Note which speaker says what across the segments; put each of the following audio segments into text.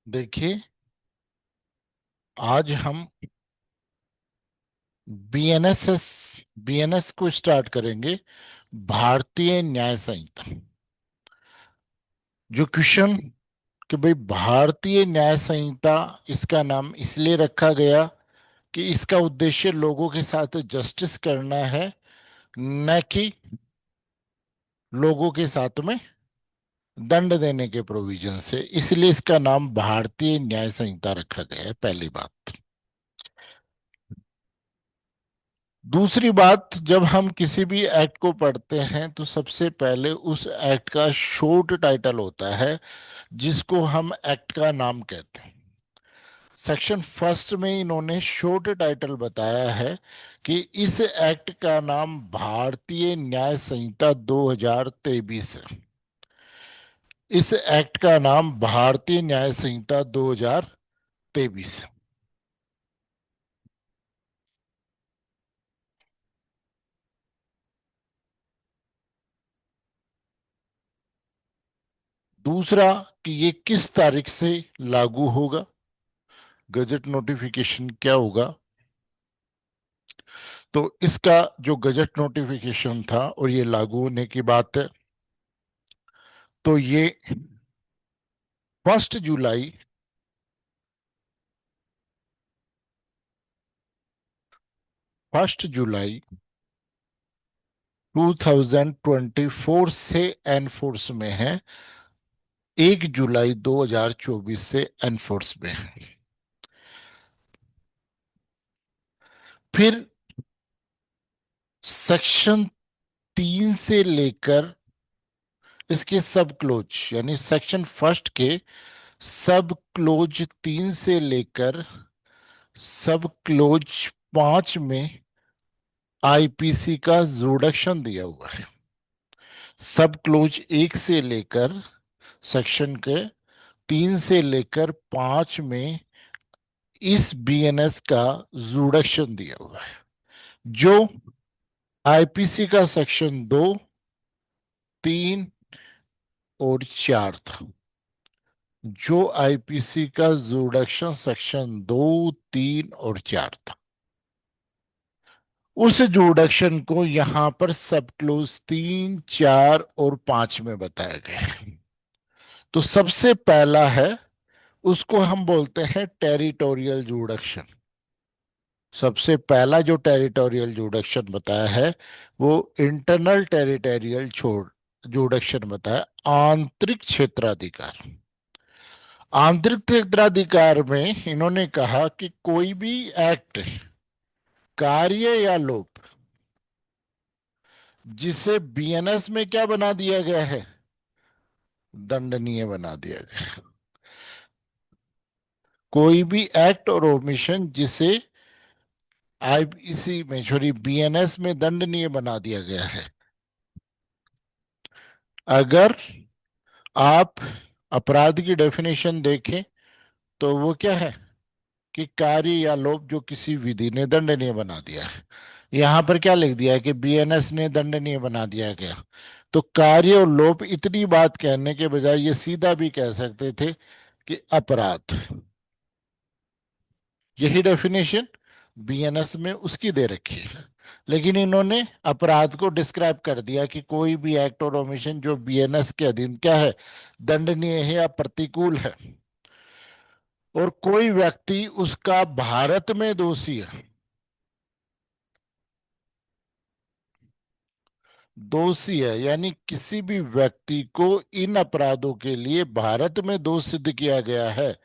Speaker 1: देखिए, आज हम बीएनएसएस बीएनएस को स्टार्ट करेंगे। भारतीय न्याय संहिता। जो क्वेश्चन कि भाई भारतीय न्याय संहिता, इसका नाम इसलिए रखा गया कि इसका उद्देश्य लोगों के साथ जस्टिस करना है, न कि लोगों के साथ में दंड देने के प्रोविजन से। इसलिए इसका नाम भारतीय न्याय संहिता रखा गया है, पहली बात। दूसरी बात, जब हम किसी भी एक्ट को पढ़ते हैं तो सबसे पहले उस एक्ट का शॉर्ट टाइटल होता है, जिसको हम एक्ट का नाम कहते हैं। सेक्शन फर्स्ट में इन्होंने शॉर्ट टाइटल बताया है कि इस एक्ट का नाम भारतीय न्याय संहिता 2023 है। इस एक्ट का नाम भारतीय न्याय संहिता 2023। दूसरा, कि ये किस तारीख से लागू होगा, गजट नोटिफिकेशन क्या होगा। तो इसका जो गजट नोटिफिकेशन था और ये लागू होने की बात है, तो ये 1 जुलाई 1 जुलाई 2024 से एनफोर्स में है। 1 जुलाई 2024 से एनफोर्स में है। फिर सेक्शन 3 से लेकर इसके सब क्लोज, यानी सेक्शन फर्स्ट के सब क्लोज 3 से लेकर सब क्लोज 5 में आईपीसी का जोडक्शन दिया हुआ है। सब क्लोज 1 से लेकर सेक्शन के 3 से लेकर 5 में इस बीएनएस का जोडक्शन दिया हुआ है, जो आईपीसी का सेक्शन 2, 3 और 4 था। जो आईपीसी का जोडक्शन सेक्शन 2, 3 और 4 था, उस जोडक्शन को यहां पर सब क्लोज 3, 4 और 5 में बताया गया है। तो सबसे पहला है, उसको हम बोलते हैं टेरिटोरियल जोडक्शन। सबसे पहला जो टेरिटोरियल जोडक्शन बताया है, वो इंटरनल टेरिटोरियल छोड़ जोडक्शन बताया, आंतरिक क्षेत्राधिकार। आंतरिक क्षेत्राधिकार में इन्होंने कहा कि कोई भी एक्ट, कार्य या लोप, जिसे बीएनएस में क्या बना दिया गया है, दंडनीय बना दिया गया। कोई भी एक्ट और ओमिशन जिसे आईपीसी में, सॉरी, बीएनएस में दंडनीय बना दिया गया है। अगर आप अपराध की डेफिनेशन देखें तो वो क्या है कि कार्य या लोप जो किसी विधि ने दंडनीय बना दिया है। यहां पर क्या लिख दिया है कि बीएनएस ने दंडनीय बना दिया गया। तो कार्य और लोप, इतनी बात कहने के बजाय ये सीधा भी कह सकते थे कि अपराध। यही डेफिनेशन बीएनएस में उसकी दे रखी है, लेकिन इन्होंने अपराध को डिस्क्राइब कर दिया कि कोई भी एक्ट और ओमिशन जो बीएनएस के अधीन क्या है, दंडनीय है या प्रतिकूल है, और कोई व्यक्ति उसका भारत में दोषी है। दोषी है यानी किसी भी व्यक्ति को इन अपराधों के लिए भारत में दोष सिद्ध किया गया है,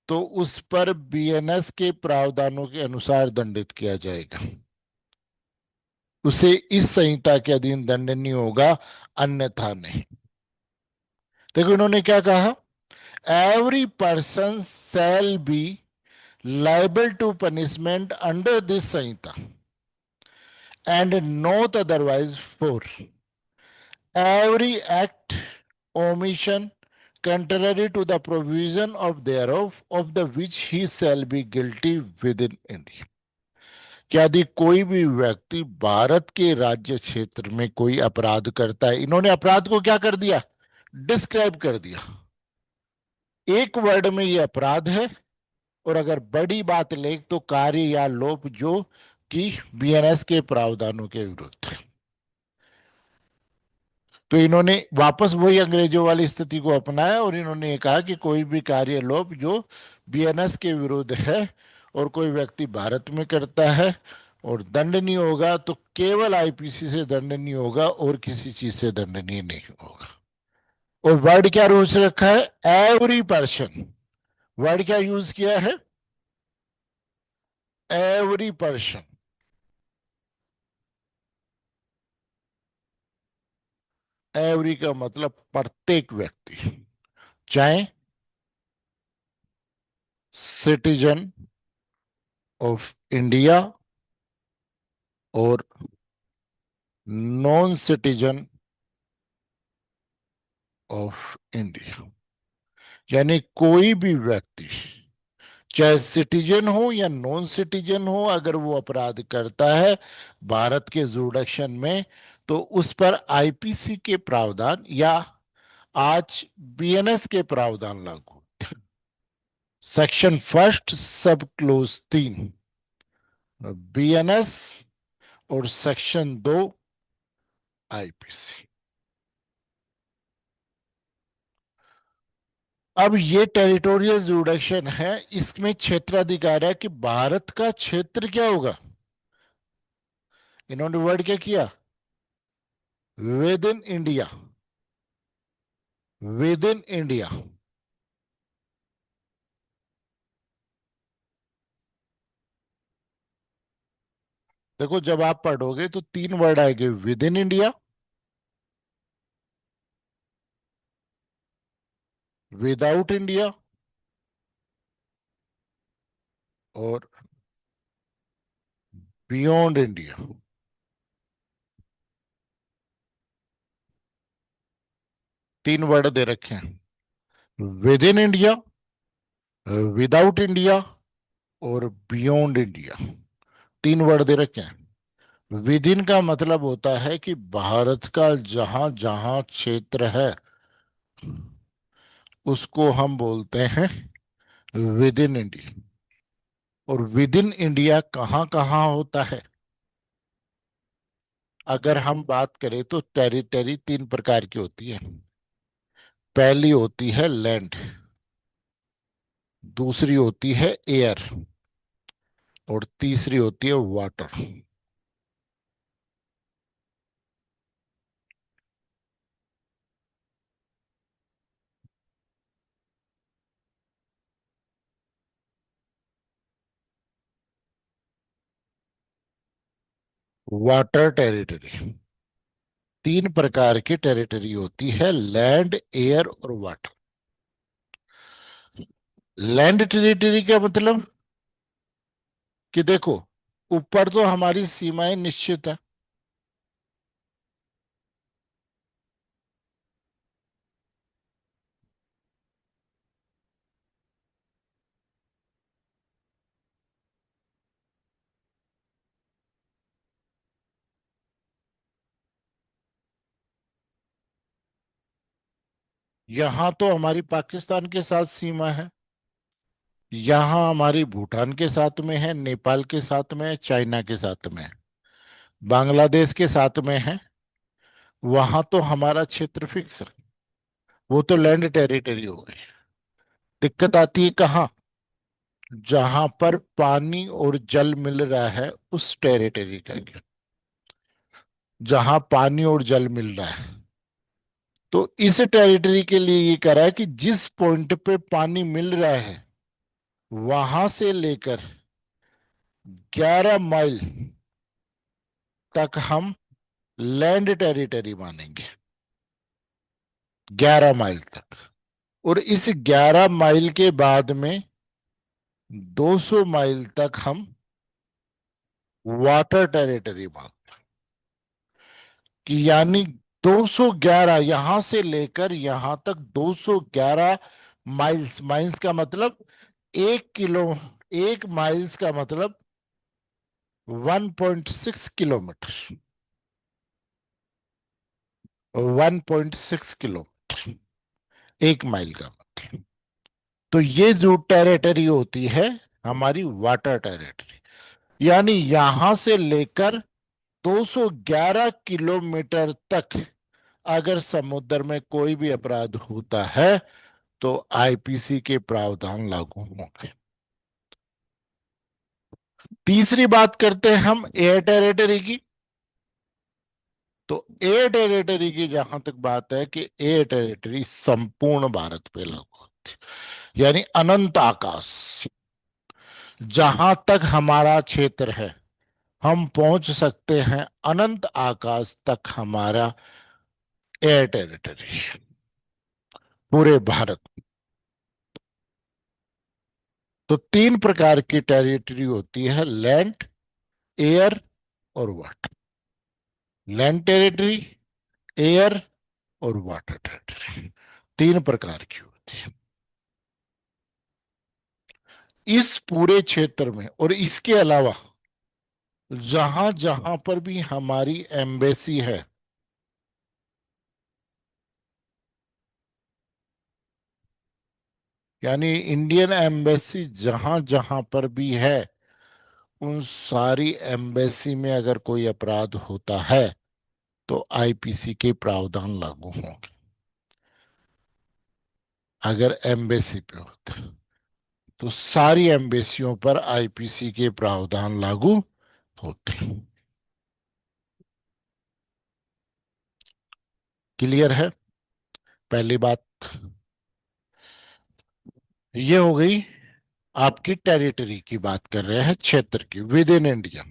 Speaker 1: तो उस पर बीएनएस के प्रावधानों के अनुसार दंडित किया जाएगा। उसे इस संहिता के अधीन दंडनीय होगा, अन्यथा नहीं। देखो इन्होंने क्या कहा, every person shall be liable to punishment under this संहिता and not otherwise for every act, omission, contrary to the provision of thereof, of the which he shall be guilty within India। कि यदि कोई भी व्यक्ति भारत के राज्य क्षेत्र में कोई अपराध करता है, इन्होंने अपराध को क्या कर दिया, डिस्क्राइब कर दिया। एक वर्ड में ये अपराध है। और अगर बड़ी बात ले तो कार्य या लोप जो कि बीएनएस के प्रावधानों के विरुद्ध। तो इन्होंने वापस वही अंग्रेजों वाली स्थिति को अपनाया और इन्होंने ये कहा कि कोई भी कार्य लोप जो बीएनएस के विरुद्ध है और कोई व्यक्ति भारत में करता है और दंडनीय होगा तो केवल आईपीसी से दंडनीय होगा और किसी चीज से दंडनीय नहीं होगा। और वर्ड क्या रूल्स रखा है? Every person. वर्ड क्या यूज किया है? Every person. एवरी का मतलब प्रत्येक व्यक्ति, चाहे सिटीजन ऑफ इंडिया और नॉन सिटीजन ऑफ इंडिया। यानी कोई भी व्यक्ति, चाहे सिटीजन हो या नॉन सिटीजन हो, अगर वो अपराध करता है भारत के जुरिडिक्शन में तो उस पर आईपीसी के प्रावधान या आज बीएनएस के प्रावधान लागू। सेक्शन फर्स्ट सब क्लोज 3 बीएनएस और सेक्शन 2 आईपीसी। अब ये टेरिटोरियल जुरिडिक्शन है, इसमें क्षेत्राधिकार है कि भारत का क्षेत्र क्या होगा। इन्होंने वर्ड क्या किया? With in India. With in India. देखो जब आप पढ़ोगे तो 3 वर्ड आएंगे, with in India, without India और बियॉन्ड इंडिया। 3 वर्ड दे रखे हैं, with in India, without India और बियॉन्ड इंडिया। 3 वर्ड दे रखे हैं। विद इन का मतलब होता है कि भारत का जहां जहां क्षेत्र है उसको हम बोलते हैं विद इन इंडिया। और विद इन इंडिया कहां कहां होता है? अगर हम बात करें तो टेरिटरी 3 प्रकार की होती है। पहली होती है लैंड, दूसरी होती है एयर और तीसरी होती है वाटर। वाटर टेरिटरी, 3 प्रकार की टेरिटरी होती है, लैंड एयर और वाटर। लैंड टेरिटरी का मतलब कि देखो ऊपर तो हमारी सीमाएं निश्चित है। यहां तो हमारी पाकिस्तान के साथ सीमा है, यहां हमारी भूटान के साथ में है, नेपाल के साथ में है, चाइना के साथ में है, बांग्लादेश के साथ में है। वहां तो हमारा क्षेत्र फिक्स है, वो तो लैंड टेरिटरी हो गई। दिक्कत आती है कहाँ? जहां पर पानी और जल मिल रहा है उस टेरिटरी का क्या, जहां पानी और जल मिल रहा है। तो इस टेरिटरी के लिए ये कह रहा है कि जिस पॉइंट पे पानी मिल रहा है वहां से लेकर 11 माइल तक हम लैंड टेरिटरी मानेंगे। 11 माइल तक। और इस 11 माइल के बाद में 200 माइल तक हम वाटर टेरिटरी मानते, कि यानी 211 यहां से लेकर यहां तक 211 माइल्स। माइल्स का मतलब 1 किलो, 1 माइल्स का मतलब 1.6 किलोमीटर। 1.6 किलोमीटर 1 माइल का मतलब। तो ये जो टेरिटरी होती है हमारी वाटर टेरिटरी, यानी यहां से लेकर 211 किलोमीटर तक अगर समुद्र में कोई भी अपराध होता है तो आईपीसी के प्रावधान लागू होंगे। तीसरी बात करते हैं हम एयर टेरिटरी की। तो एयर टेरिटरी की जहां तक बात है कि एयर टेरिटरी संपूर्ण भारत पे लागू होती है, यानी अनंत आकाश, जहां तक हमारा क्षेत्र है हम पहुंच सकते हैं अनंत आकाश तक, हमारा एयर टेरिटरी पूरे भारत। तो तीन प्रकार की टेरिटरी होती है, लैंड, एयर और वाटर। लैंड टेरिटरी, एयर और वाटर टेरिटरी, तीन प्रकार की होती है इस पूरे क्षेत्र में। और इसके अलावा जहां जहां पर भी हमारी एम्बेसी है, यानी इंडियन एम्बेसी जहां जहां पर भी है, उन सारी एम्बेसी में अगर कोई अपराध होता है तो आईपीसी के प्रावधान लागू होंगे। अगर एम्बेसी पे होता है तो सारी एम्बेसियों पर आईपीसी के प्रावधान लागू होते हैं। क्लियर है? पहली बात ये हो गई, आपकी टेरिटरी की बात कर रहे हैं, क्षेत्र की, विद इन इंडिया।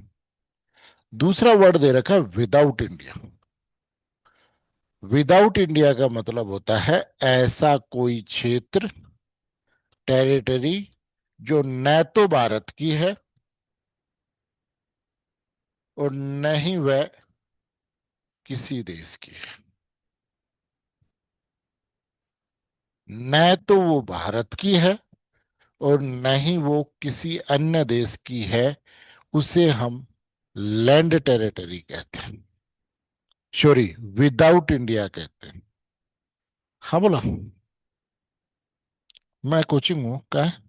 Speaker 1: दूसरा वर्ड दे रखा है विदाउट इंडिया। विदाउट इंडिया का मतलब होता है ऐसा कोई क्षेत्र, टेरिटरी, जो न तो भारत की है और न ही वह किसी देश की है। न तो वो भारत की है और न ही वो किसी अन्य देश की है, उसे हम लैंड टेरिटरी कहते हैं, सॉरी विदाउट इंडिया कहते हैं। हाँ बोला, मैं कोचिंग हूँ क्या है?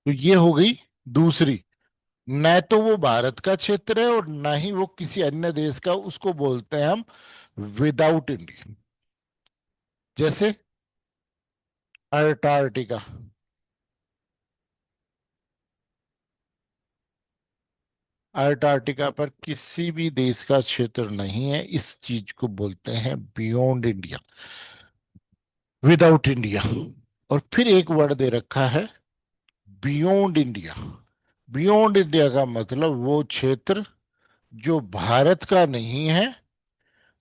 Speaker 1: तो ये हो गई दूसरी, न तो वो भारत का क्षेत्र है और न ही वो किसी अन्य देश का, उसको बोलते हैं हम विदाउट इंडिया। जैसे अंटार्कटिका, अंटार्कटिका पर किसी भी देश का क्षेत्र नहीं है, इस चीज को बोलते हैं बियॉन्ड इंडिया, विदाउट इंडिया। और फिर एक वर्ड दे रखा है बियॉन्ड इंडिया। बियॉन्ड इंडिया का मतलब वो क्षेत्र जो भारत का नहीं है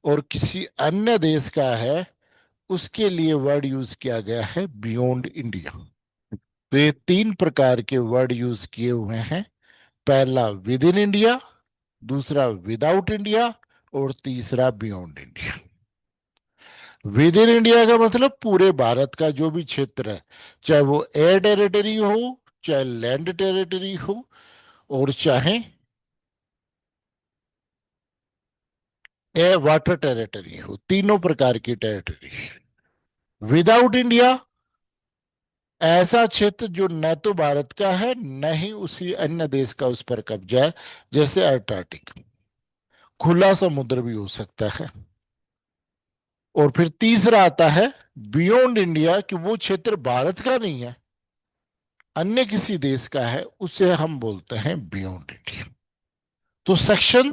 Speaker 1: और किसी अन्य देश का है, उसके लिए वर्ड यूज किया गया है बियॉन्ड इंडिया। तो ये तीन प्रकार के वर्ड यूज किए हुए हैं, पहला विद इन इंडिया, दूसरा विदाउट इंडिया और तीसरा beyond India. With in India का मतलब पूरे भारत का जो भी क्षेत्र है, चाहे वो एयर टेरिटरी हो, चाहे लैंड टेरिटरी हो, और चाहे एयर वाटर टेरिटरी हो, तीनों प्रकार की टेरिटरी। विदाउट इंडिया ऐसा क्षेत्र जो न तो भारत का है न ही उसी अन्य देश का उस पर कब्जा है, जैसे अंटार्कटिक, खुला समुद्र भी हो सकता है। और फिर तीसरा आता है बियॉन्ड इंडिया, कि वो क्षेत्र भारत का नहीं है, अन्य किसी देश का है, उसे हम बोलते हैं बियॉन्ड इंडिया। तो सेक्शन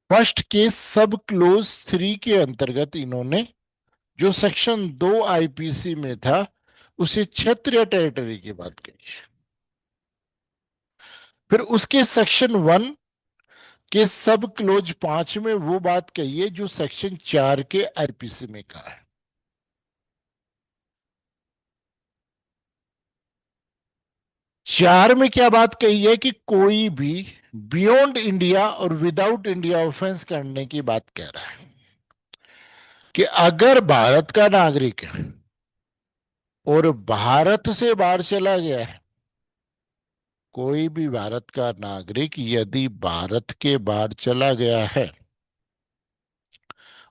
Speaker 1: फर्स्ट के सब क्लोज 3 के अंतर्गत इन्होंने जो सेक्शन 2 आईपीसी में था उसे क्षेत्र या टेरिटरी की बात कही। फिर उसके सेक्शन 1 के सब क्लोज 5 में वो बात कही है जो सेक्शन 4 के आईपीसी में कहा है। 4 में क्या बात कही है कि कोई भी बियॉन्ड इंडिया और विदाउट इंडिया ऑफेंस करने की बात कह रहा है। कि अगर भारत का नागरिक है और भारत से बाहर चला गया है, कोई भी भारत का नागरिक यदि भारत के बाहर चला गया है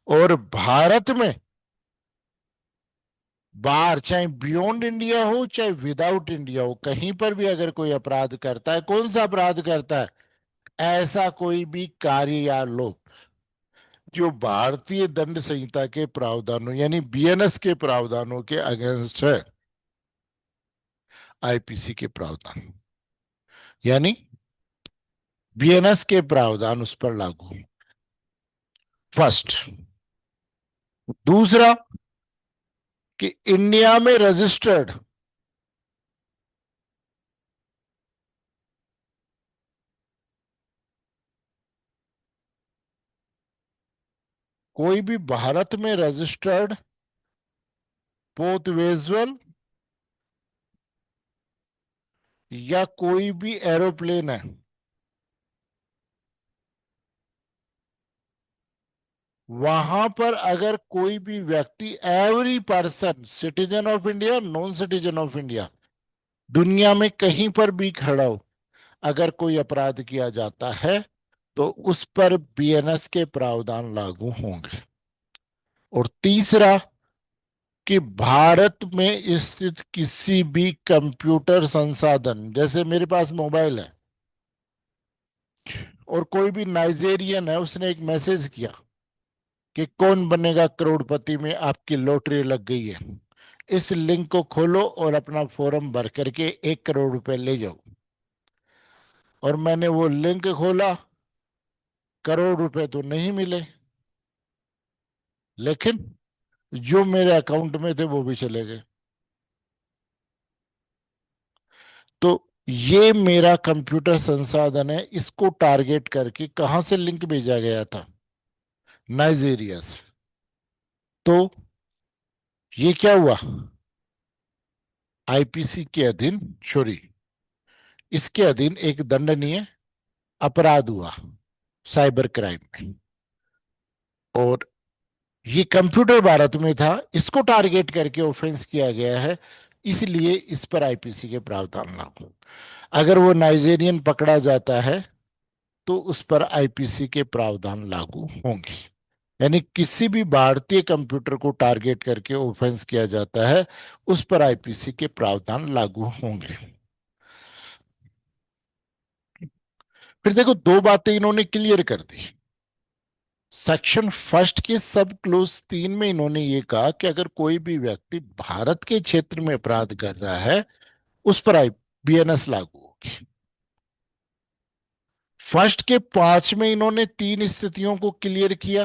Speaker 1: और भारत में बाहर, चाहे बियॉन्ड इंडिया हो चाहे विदाउट इंडिया हो, कहीं पर भी अगर कोई अपराध करता है, कौन सा अपराध करता है? ऐसा कोई भी कार्य या लोग जो भारतीय दंड संहिता के प्रावधानों यानी बीएनएस के प्रावधानों के अगेंस्ट है, आईपीसी के प्रावधान यानी बीएनएस के प्रावधान उस पर लागू। फर्स्ट। दूसरा, कि इंडिया में रजिस्टर्ड कोई भी भारत में रजिस्टर्ड बोथ विजुअल या कोई भी एरोप्लेन है, वहां पर अगर कोई भी व्यक्ति, every person, citizen of India, non citizen of India, दुनिया में कहीं पर भी खड़ा हो, अगर कोई अपराध किया जाता है तो उस पर बीएनएस के प्रावधान लागू होंगे। और तीसरा, कि भारत में स्थित किसी भी कंप्यूटर संसाधन, जैसे मेरे पास मोबाइल है और कोई भी नाइजेरियन है, उसने एक मैसेज किया कि कौन बनेगा करोड़पति में आपकी लॉटरी लग गई है, इस लिंक को खोलो और अपना फॉर्म भर करके 1 करोड़ रुपए ले जाओ। और मैंने वो लिंक खोला, करोड़ रुपए तो नहीं मिले, लेकिन जो मेरे अकाउंट में थे वो भी चले गए। तो ये मेरा कंप्यूटर संसाधन है, इसको टारगेट करके कहां से लिंक भेजा गया था? नाइजीरिया से। तो ये क्या हुआ? आईपीसी के अधीन, सॉरी, इसके अधीन एक दंडनीय अपराध हुआ, साइबर क्राइम में। और ये कंप्यूटर भारत में था, इसको टारगेट करके ऑफेंस किया गया है, इसलिए इस पर आईपीसी के प्रावधान लागू। अगर वो नाइजेरियन पकड़ा जाता है तो उस पर आईपीसी के प्रावधान लागू होंगे। यानी किसी भी भारतीय कंप्यूटर को टारगेट करके ऑफेंस किया जाता है, उस पर आईपीसी के प्रावधान लागू होंगे। फिर देखो, दो बातें इन्होंने क्लियर कर दी। सेक्शन फर्स्ट के सब क्लोज 3 में इन्होंने ये कहा कि अगर कोई भी व्यक्ति भारत के क्षेत्र में अपराध कर रहा है, उस पर आई बीएनएस लागू होगी। फर्स्ट के 5 में इन्होंने 3 स्थितियों को क्लियर किया।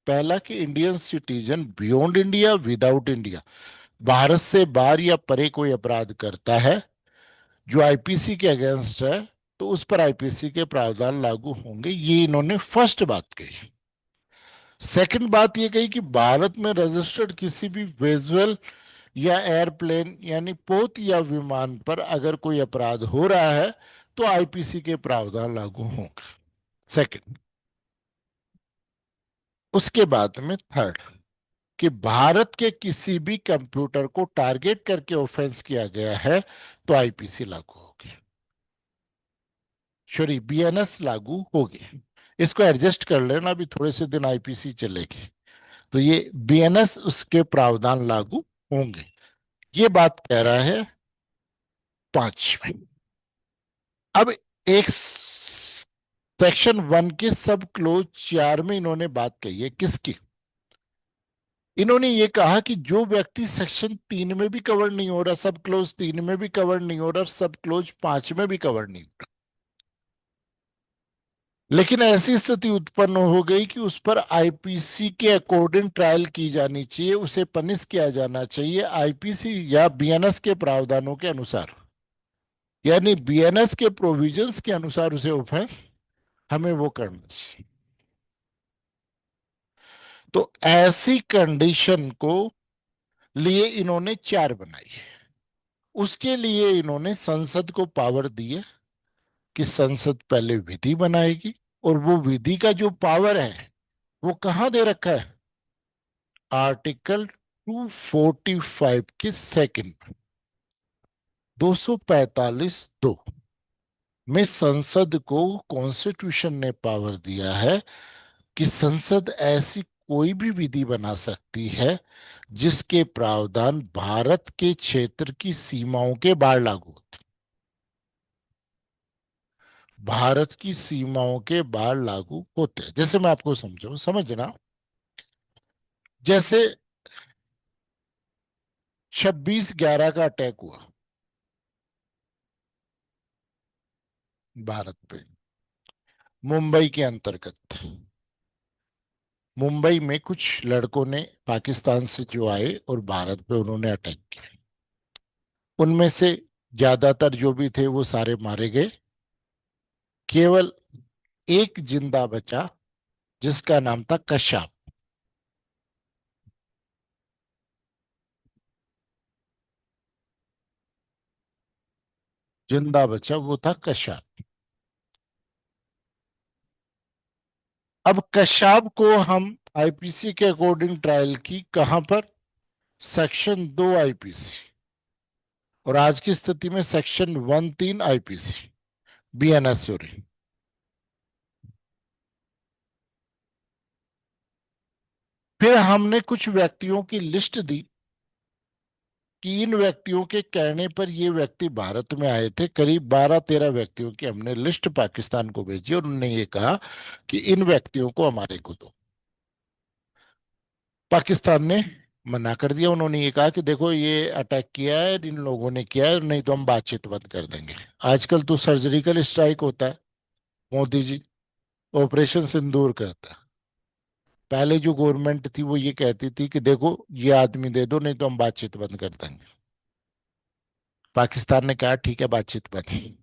Speaker 1: पहला, कि Indian citizen beyond India, without India, Bharat से बाहर या परे कोई अपराध करता है जो आईपीसी के अगेंस्ट है, तो उस पर आईपीसी के प्रावधान लागू होंगे। ये इन्होंने फर्स्ट बात कही। सेकंड बात ये कही कि भारत में रजिस्टर्ड किसी भी विजुअल या एयरप्लेन यानी पोत या विमान पर अगर कोई अपराध हो रहा है तो आईपीसी के प्रावधान लागू होंगे। सेकंड। उसके बाद में थर्ड, कि भारत के किसी भी कंप्यूटर को टारगेट करके ऑफेंस किया गया है तो आईपीसी लागू होगी, सॉरी बीएनएस लागू होगी। इसको एडजस्ट कर लेना, अभी थोड़े से दिन आईपीसी चलेगी। तो ये बीएनएस, उसके प्रावधान लागू होंगे, ये बात कह रहा है 5 में। अब एक सेक्शन 1 के सब क्लोज 4 में इन्होंने बात कही है, किसकी? इन्होंने ये कहा कि जो व्यक्ति सेक्शन 3 में भी कवर नहीं हो रहा, सब क्लोज 3 में भी कवर नहीं हो रहा, सब क्लोज 5 में भी कवर नहीं हो रहा, लेकिन ऐसी स्थिति उत्पन्न हो गई कि उस पर आईपीसी के अकॉर्डिंग ट्रायल की जानी चाहिए, उसे पनिश किया जाना चाहिए आईपीसी या बीएनएस के प्रावधानों के अनुसार, यानी बीएनएस के प्रोविजंस के अनुसार उसे ऑफेंस हमें वो करना चाहिए। तो ऐसी कंडीशन को लिए इन्होंने 4 बनाई है। उसके लिए इन्होंने संसद को पावर दी है कि संसद पहले विधि बनाएगी, और वो विधि का जो पावर है वो कहां दे रखा है? आर्टिकल 245 के सेकंड 245(2) में संसद को कॉन्स्टिट्यूशन ने पावर दिया है कि संसद ऐसी कोई भी विधि बना सकती है जिसके प्रावधान भारत के क्षेत्र की सीमाओं के बाहर लागू होते, भारत की सीमाओं के बाहर लागू होते हैं। जैसे मैं आपको समझाऊं, समझना। जैसे 26/11 का अटैक हुआ भारत पे, मुंबई के अंतर्गत। मुंबई में कुछ लड़कों ने पाकिस्तान से जो आए और भारत पे उन्होंने अटैक किया। उनमें से ज्यादातर जो भी थे वो सारे मारे गए। केवल एक जिंदा बचा जिसका नाम था कश्यप। जिंदा बचा वो था कश्यप। अब कश्यप को हम आईपीसी के अकॉर्डिंग ट्रायल की कहां पर? Section 2 IPC. और आज की स्थिति में सेक्शन 1(3) आईपीसी, बीएनएस। सॉरी। फिर हमने कुछ व्यक्तियों की लिस्ट दी कि इन व्यक्तियों के कहने पर ये व्यक्ति भारत में आए थे। करीब 12-13 व्यक्तियों की हमने लिस्ट पाकिस्तान को भेजी और उन्होंने ये कहा कि इन व्यक्तियों को हमारे को दो। पाकिस्तान ने मना कर दिया। उन्होंने ये कहा कि देखो ये अटैक किया है, इन लोगों ने किया है, नहीं तो हम बातचीत बंद कर देंगे। आजकल तो सर्जिकल स्ट्राइक होता है, मोदी जी ऑपरेशन सिंदूर करता है। पहले जो गवर्नमेंट थी वो ये कहती थी कि देखो ये आदमी दे दो, नहीं तो हम बातचीत बंद कर देंगे। पाकिस्तान ने कहा ठीक है बातचीत बंद,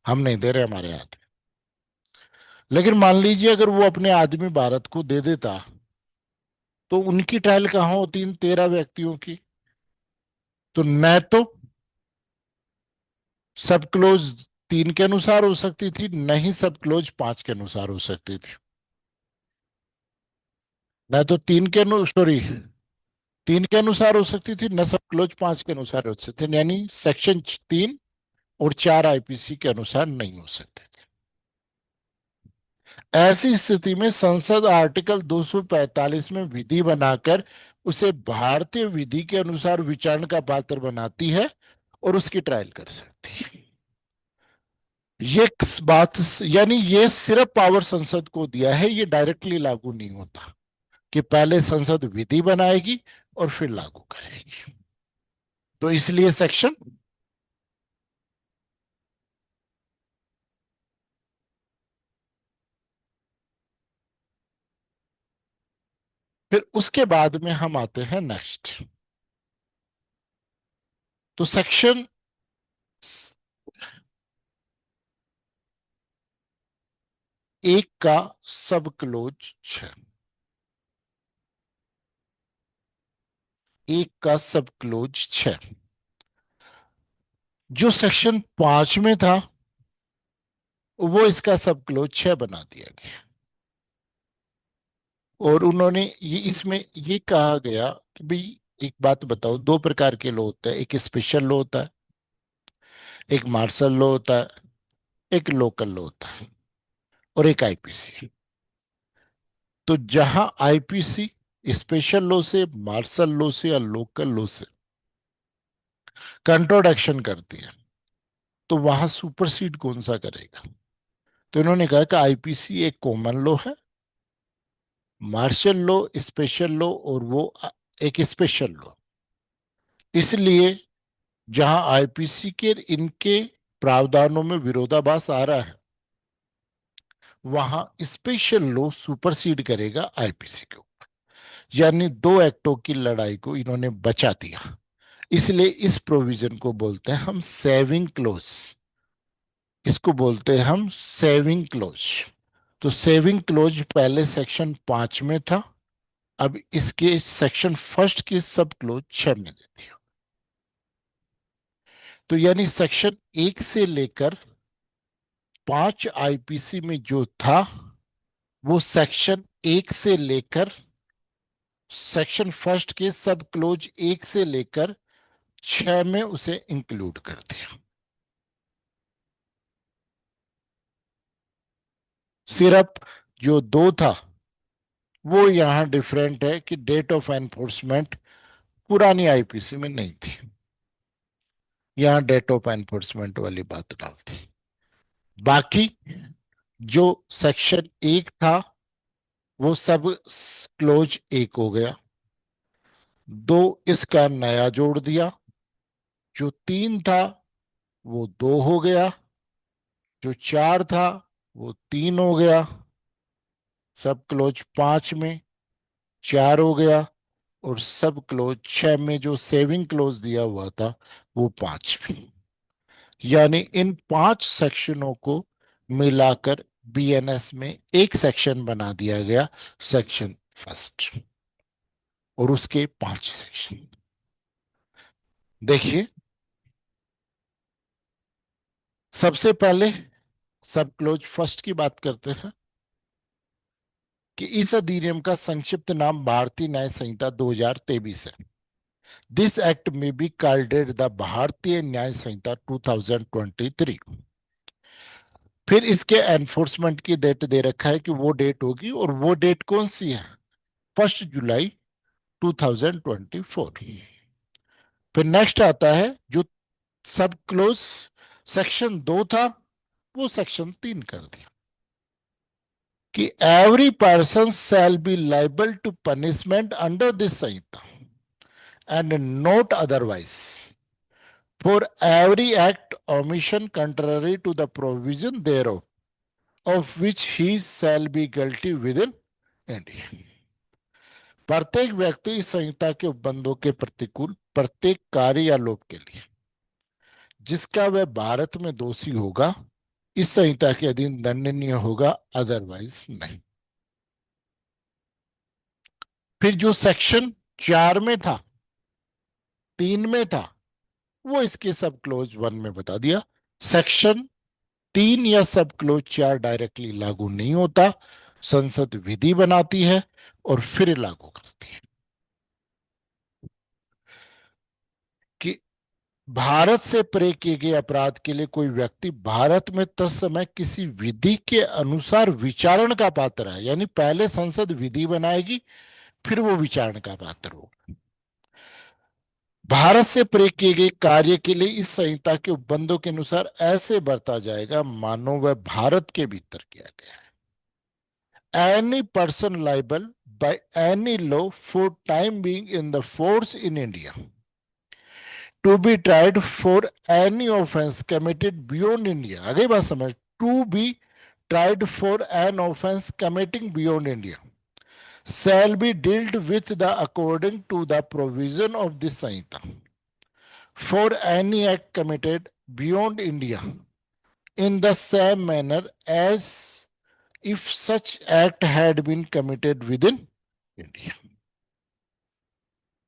Speaker 1: हम नहीं दे रहे हमारे हाथ। लेकिन मान लीजिए अगर वो अपने आदमी भारत को दे देता तो उनकी ट्रायल कहाँ होती इन 13 व्यक्तियों की? तो न तो सब क्लोज 3 के अनुसार हो सकती थी, न ही सब क्लोज 5 के अनुसार हो सकती थी। न तो 3 के अनुसार हो सकती थी, न सब क्लोज 5 के अनुसार हो सकती थी, यानी सेक्शन 3 और 4 आईपीसी के अनुसार नहीं हो सकते थे। ऐसी स्थिति में संसद आर्टिकल 245 में विधि बनाकर उसे भारतीय विधि के अनुसार विचारण का पात्र बनाती है और उसकी ट्रायल कर सकती है। ये बात, यानी ये सिर्फ पावर संसद को दिया है, ये डायरेक्टली लागू नहीं होता कि पहले संसद विधि बनाएगी और फिर लागू करेगी। तो इसलिए सेक्शन, फिर उसके बाद में हम आते हैं नेक्स्ट। तो सेक्शन 1 का सब क्लोज 6, 1 का सब क्लोज 6 जो सेक्शन 5 में था वो इसका सब क्लोज 6 बना दिया गया। और उन्होंने ये इसमें ये कहा गया कि भाई एक बात बताओ, दो प्रकार के लॉ होते हैं, एक स्पेशल लॉ होता है, एक मार्शल लॉ होता है, एक लोकल लॉ होता है, और एक आईपीसी। तो जहां आईपीसी स्पेशल लॉ से, मार्शल लॉ से या लोकल लॉ से कंट्रोडक्शन करती है तो वहां सुपरसीड कौन सा करेगा? तो इन्होंने कहा कि आईपीसी एक कॉमन लॉ है, मार्शल लॉ स्पेशल लॉ, और वो एक स्पेशल लॉ। इसलिए जहां आईपीसी के इनके प्रावधानों में विरोधाभास आ रहा है वहां स्पेशल लॉ सुपरसीड करेगा आईपीसी को। यानी दो एक्टों की लड़ाई को इन्होंने बचा दिया। इसलिए इस प्रोविजन को बोलते हैं हम सेविंग क्लोज। इसको बोलते हैं हम सेविंग क्लोज। तो सेविंग क्लोज पहले सेक्शन 5 में था, अब इसके सेक्शन 1 की सब क्लोज 6 में देती हो। तो यानी सेक्शन 1 से लेकर 5 आईपीसी में जो था वो सेक्शन 1 से लेकर सेक्शन फर्स्ट के सब क्लोज 1 से लेकर 6 में उसे इंक्लूड कर दिया। सिर्फ जो 2 था वो यहां डिफरेंट है कि डेट ऑफ एनफोर्समेंट पुरानी आईपीसी में नहीं थी, यहां डेट ऑफ एनफोर्समेंट वाली बात डाल दी। बाकी जो सेक्शन 1 था वो सब क्लोज 1 हो गया, 2 इसका नया जोड़ दिया, जो 3 था वो 2 हो गया, जो 4 था वो 3 हो गया, सब क्लोज 5 में 4 हो गया, और सब क्लोज 6 में जो सेविंग क्लोज दिया हुआ था वो 5 में। यानी इन 5 सेक्शनों को मिलाकर बीएनएस में एक सेक्शन बना दिया गया, सेक्शन फर्स्ट, और उसके 5 सेक्शन। देखिए, सबसे पहले सब क्लोज फर्स्ट की बात करते हैं कि इस अधिनियम का संक्षिप्त नाम भारतीय न्याय संहिता 2023 है। दिस एक्ट में बी कॉल्ड द भारतीय न्याय संहिता 2023। फिर इसके एनफोर्समेंट की डेट दे रखा है कि वो डेट होगी, और वो डेट कौन सी है? 1 जुलाई 2024। फिर नेक्स्ट आता है जो सब क्लोज सेक्शन 2 था वो सेक्शन 3 कर दिया कि every person shall be liable to punishment under this संहिता and not otherwise for every act omission contrary to the provision thereof of which he shall be guilty within India। प्रत्येक व्यक्ति इस संहिता के उपबंधों के प्रतिकूल प्रत्येक कार्य या लोभ के लिए जिसका वह भारत में दोषी होगा इस संहिता के अधीन दंडनीय होगा, अदरवाइज नहीं। फिर जो सेक्शन 4 में था, 3 में था, वो इसके सब क्लोज 1 में बता दिया। सेक्शन 3 या सब क्लोज 4 डायरेक्टली लागू नहीं होता, संसद विधि बनाती है और फिर लागू करती है। कि भारत से परे किए गए अपराध के लिए कोई व्यक्ति भारत में तत्समय किसी विधि के अनुसार विचारण का पात्र है, यानी पहले संसद विधि बनाएगी फिर वो विचारण का पात्र होगा। भारत से परे किए गए कार्य के लिए इस संहिता के उपबंधों के अनुसार ऐसे बरता जाएगा मानो वह भारत के भीतर किया गया है। Any person liable by any law for time being in the force in India to be tried for any offence committed beyond India. आगे बात समझ, to be tried for an offence committing beyond India shall be dealt with the according to the provision of this Sanhita for any act committed beyond India in the same manner as if such act had been committed within India।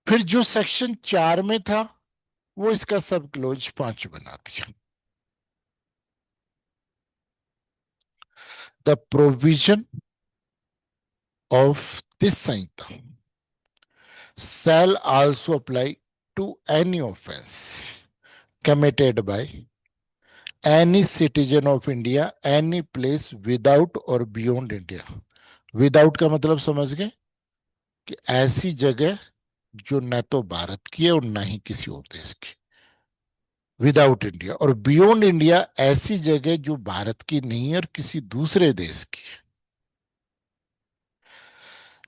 Speaker 1: फिर जो section 4 में था वो इसका सब close 5 बना दिया। The provision of this Samhita shall also apply to any offense committed by any citizen of India any place without or beyond India। Without का मतलब समझ गए कि ऐसी जगह जो न तो भारत की है और न ही किसी और देश की, विदाउट इंडिया। और बियॉन्ड इंडिया ऐसी जगह जो भारत की नहीं है और किसी दूसरे देश की।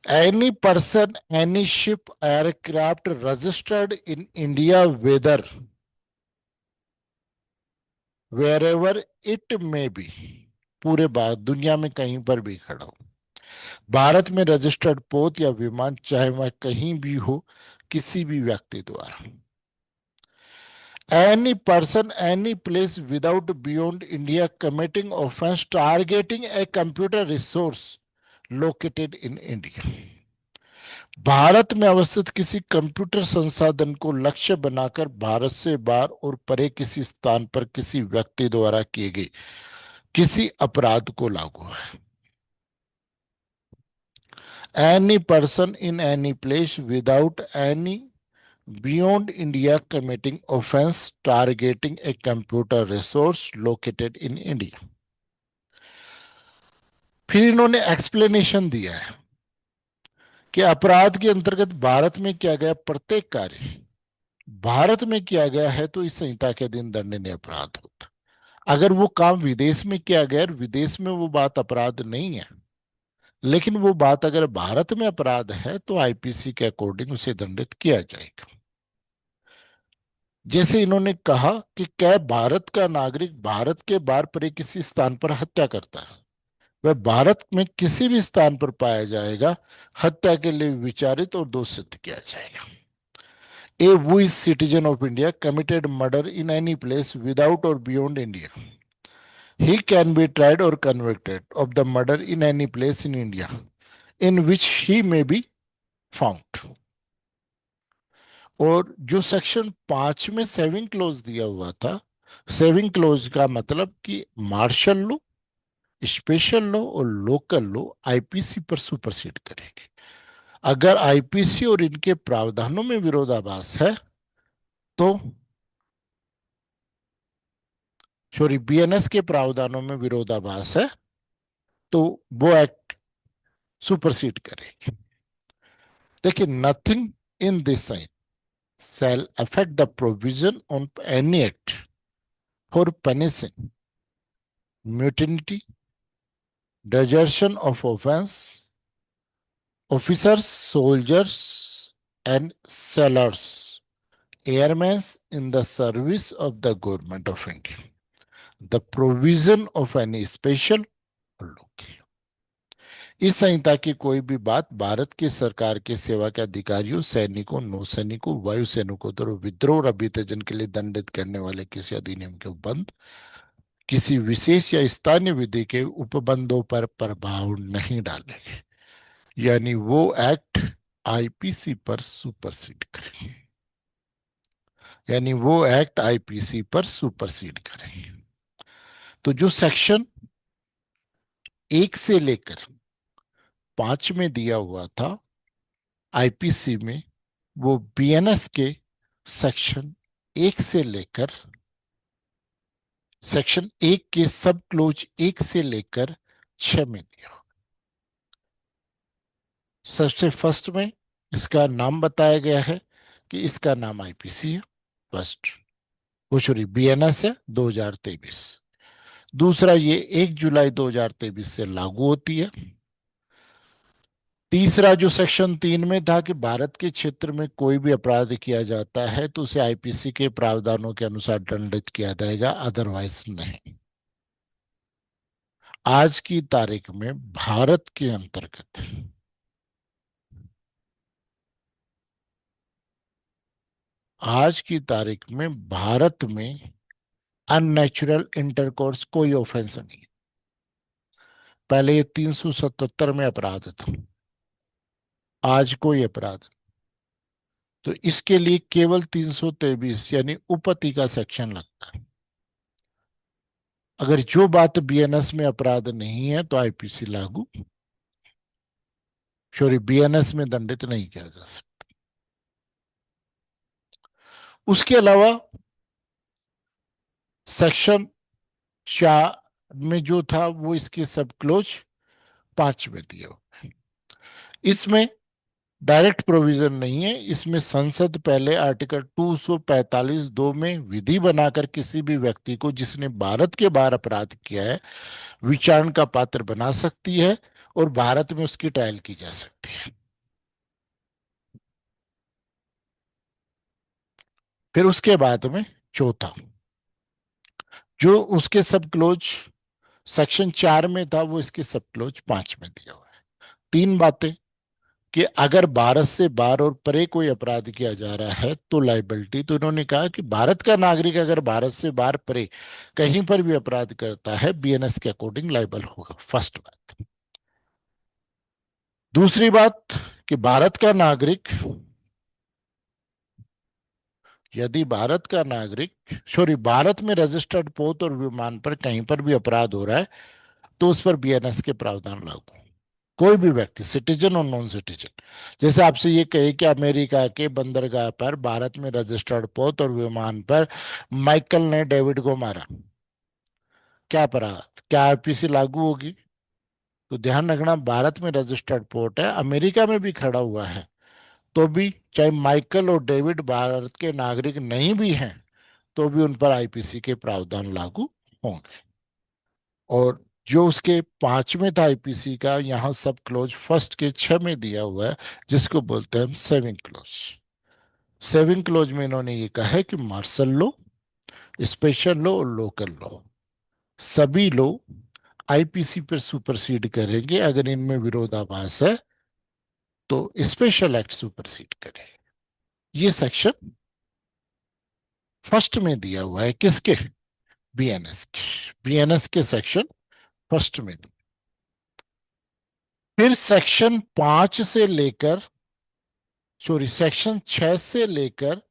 Speaker 1: Any person any ship aircraft registered in India whether wherever it may be, पूरे दुनिया में कहीं पर भी खड़ा हो, भारत में रजिस्टर्ड पोत या विमान चाहे वह कहीं भी हो किसी भी व्यक्ति द्वारा। Any person any place without beyond India committing offence targeting a computer resource located in India. Bharat में अवस्थित किसी कंप्यूटर संसाधन को लक्ष्य बनाकर भारत से बाहर और परे किसी स्थान पर किसी व्यक्ति द्वारा किए गए किसी अपराध को लागू है। Any person in any place without any beyond India committing offense targeting a computer resource located in India. फिर इन्होंने एक्सप्लेनेशन दिया है कि अपराध के अंतर्गत भारत में किया गया प्रत्येक कार्य भारत में किया गया है तो इस संहिता के अधीन दंडनीय अपराध होता। अगर वो काम विदेश में किया गया और विदेश में वो बात अपराध नहीं है, लेकिन वो बात अगर भारत में अपराध है तो आईपीसी के अकॉर्डिंग उसे दंडित किया जाएगा। जैसे इन्होंने कहा कि क्या भारत का नागरिक भारत के बाहर परे किसी स्थान पर हत्या करता है, वह भारत में किसी भी स्थान पर पाया जाएगा, हत्या के लिए विचारित और दोष सिद्ध किया जाएगा। A who is citizen of India committed murder in any place without or beyond India, he can be tried or convicted of the murder in any place in India in which he may be found। और जो section 5 में saving close दिया हुआ था, saving close का मतलब कि martial law, special law और लोकल लॉ आईपीसी पर सुपरसीड करेगी। अगर आईपीसी और इनके प्रावधानों में विरोधाभास है तो, सॉरी, बीएनएस के प्रावधानों में विरोधाभास है तो वो एक्ट सुपरसीड करेगी। देखिए, nothing in this sign shall affect the provision on any act for punishing mutiny, desertion of offense, officers, soldiers, and sailors, airmen in the service of the government of India, the provision of any special local। इस संहिता की कोई भी बात भारत की सरकार के सेवा के अधिकारियों, सैनिकों, नौसैनिकों, वायुसैनिकों द्वारा विद्रोह और अभ्युत्थान के लिए दंडित करने वाले किसी अधिनियम के उपबंध, किसी विशेष या स्थानीय विधि के उपबंधों पर प्रभाव नहीं डालेगी। यानी वो एक्ट आईपीसी पर सुपरसीड करेंगे, यानी वो एक्ट आईपीसी पर सुपरसीड करेंगे। तो जो सेक्शन 1 से लेकर 5 में दिया हुआ था आईपीसी में, वो बीएनएस के सेक्शन 1 से लेकर, सेक्शन 1 के सब क्लोज 1 से लेकर 6 में दिया। सबसे फर्स्ट में इसका नाम बताया गया है कि इसका नाम आईपीसी है, फर्स्ट। वो सॉरी बीएनएस है 2023। दूसरा, ये 1 जुलाई 2023 से लागू होती है। तीसरा, जो सेक्शन 3 में था कि भारत के क्षेत्र में कोई भी अपराध किया जाता है तो उसे आईपीसी के प्रावधानों के अनुसार दंडित किया जाएगा, अदरवाइज नहीं। आज की तारीख में भारत के अंतर्गत आज की तारीख में भारत में अननेचुरल इंटरकोर्स कोई ऑफेंस नहीं है। पहले ये 377 में अपराध था, आज कोई अपराध। तो इसके लिए केवल 323 यानी उपपत्ति का सेक्शन लगता है। अगर जो बात बीएनएस में अपराध नहीं है तो आईपीसी लागू, सॉरी, बीएनएस में दंडित नहीं किया जा सकता। उसके अलावा सेक्शन 4 में जो था वो इसके सब क्लोज 5 में दिया हुआ है। इसमें डायरेक्ट प्रोविजन नहीं है। इसमें संसद पहले आर्टिकल 245(2) में विधि बनाकर किसी भी व्यक्ति को जिसने भारत के बाहर अपराध किया है विचारण का पात्र बना सकती है और भारत में उसकी ट्रायल की जा सकती है। फिर उसके बाद में चौथा, जो उसके सब क्लोज सेक्शन 4 में था वो इसके सब क्लोज 5 में दिया हुआ है। 3 बातें कि अगर भारत से बाहर और परे कोई अपराध किया जा रहा है तो लाइबिलिटी, तो इन्होंने कहा कि भारत का नागरिक अगर भारत से बाहर परे कहीं पर भी अपराध करता है बीएनएस के अकॉर्डिंग लाइबल होगा, फर्स्ट बात। दूसरी बात कि भारत का नागरिक, यदि भारत का नागरिक, सॉरी, भारत में रजिस्टर्ड पोत और विमान पर कहीं पर भी अपराध हो रहा है तो उस पर बीएनएस के प्रावधान लागू। कोई भी व्यक्ति, सिटीजन और नॉन सिटीजन। जैसे आपसे ये कहे कि अमेरिका के बंदरगाह पर भारत में रजिस्टर्ड पोत और विमान पर माइकल ने डेविड को मारा, क्या अपराध, क्या आईपीसी लागू होगी? तो ध्यान रखना, भारत में रजिस्टर्ड पोर्ट है, अमेरिका में भी खड़ा हुआ है, तो भी चाहे माइकल और डेविड भारत के नागरिक नहीं भी हैं, तो भी उन पर आईपीसी के प्रावधान लागू होंगे। और जो उसके 5 में था आईपीसी का, यहाँ सब क्लोज फर्स्ट के 6 में दिया हुआ है, जिसको बोलते हैं हम सेविंग क्लोज। सेविंग क्लोज में इन्होंने ये कहा है कि मार्शल लॉ, स्पेशल लॉ और लोकल लॉ, सभी लॉ आईपीसी पर सुपरसीड करेंगे। अगर इनमें विरोधाभास है तो स्पेशल एक्ट सुपरसीड करेंगे। ये सेक्शन फर्स्ट में दिया हुआ है, किसके? बीएनएस के। बीएनएस के सेक्शन फर्स्ट में दिया। फिर सेक्शन 5 से लेकर, सॉरी, सेक्शन 6 से लेकर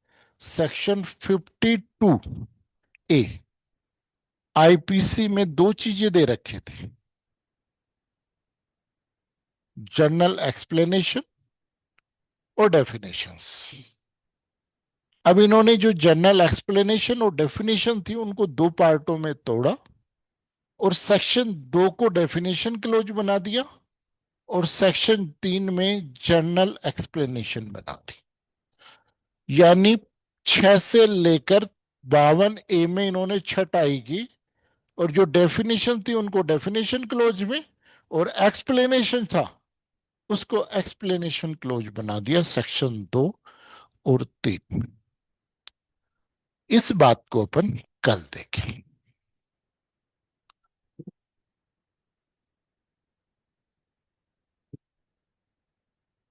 Speaker 1: सेक्शन 52A, आईपीसी में दो चीजें दे रखे थे, जनरल एक्सप्लेनेशन और डेफिनेशंस। अब इन्होंने जो जनरल एक्सप्लेनेशन और डेफिनेशन थी उनको दो पार्टों में तोड़ा, और सेक्शन 2 को डेफिनेशन क्लोज बना दिया, और सेक्शन 3 में जनरल एक्सप्लेनेशन बना दी। यानी 6 से लेकर 52A में इन्होंने छटाई की, और जो डेफिनेशन थी उनको डेफिनेशन क्लोज में, और एक्सप्लेनेशन था उसको एक्सप्लेनेशन क्लोज बना दिया सेक्शन 2 और 3 में। इस बात को अपन कल देखें।